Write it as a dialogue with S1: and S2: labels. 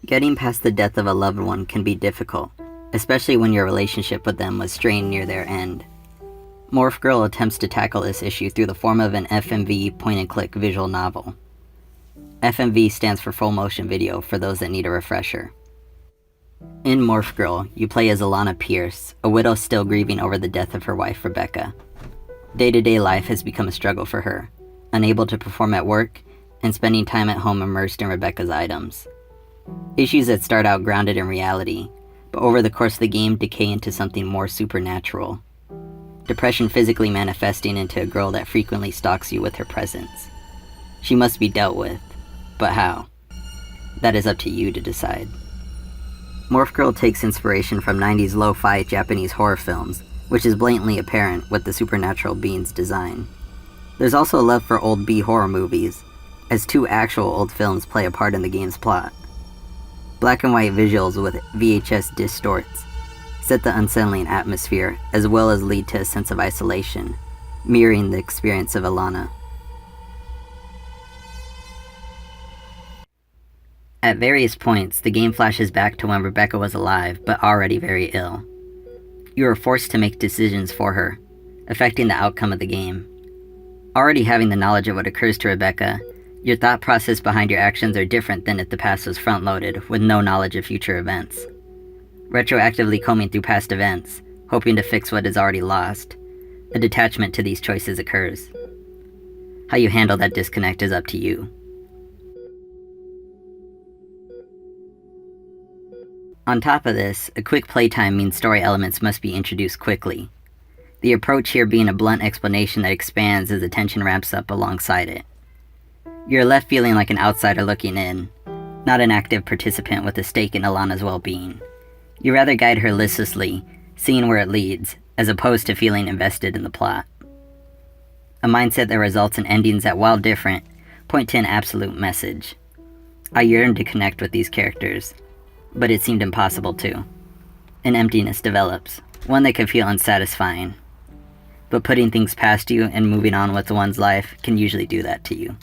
S1: Getting past the death of a loved one can be difficult, especially when your relationship with them was strained near their end. Morph Girl attempts to tackle this issue through the form of an FMV point-and-click visual novel. FMV stands for full motion video for those that need a refresher. In Morph Girl, you play as Alana Pierce, a widow still grieving over the death of her wife Rebecca. Day-to-day life has become a struggle for her, unable to perform at work, and spending time at home immersed in Rebecca's items. Issues that start out grounded in reality, but over the course of the game decay into something more supernatural. Depression physically manifesting into a girl that frequently stalks you with her presence. She must be dealt with, but how? That is up to you to decide. Morph Girl takes inspiration from 90s lo-fi Japanese horror films, which is blatantly apparent with the supernatural being's design. There's also a love for old B-horror movies, as 2 actual old films play a part in the game's plot. Black and white visuals with VHS distorts set the unsettling atmosphere, as well as lead to a sense of isolation, mirroring the experience of Alana. At various points, the game flashes back to when Rebecca was alive, but already very ill. You are forced to make decisions for her, affecting the outcome of the game. Already having the knowledge of what occurs to Rebecca, your thought process behind your actions are different than if the past was front-loaded with no knowledge of future events. Retroactively combing through past events, hoping to fix what is already lost, a detachment to these choices occurs. How you handle that disconnect is up to you. On top of this, a quick playtime means story elements must be introduced quickly. The approach here being a blunt explanation that expands as the tension ramps up alongside it. You're left feeling like an outsider looking in, not an active participant with a stake in Alana's well-being. You rather guide her listlessly, seeing where it leads, as opposed to feeling invested in the plot. A mindset that results in endings that, while different, point to an absolute message. I yearned to connect with these characters, but it seemed impossible to. An emptiness develops, one that can feel unsatisfying. But putting things past you and moving on with one's life can usually do that to you.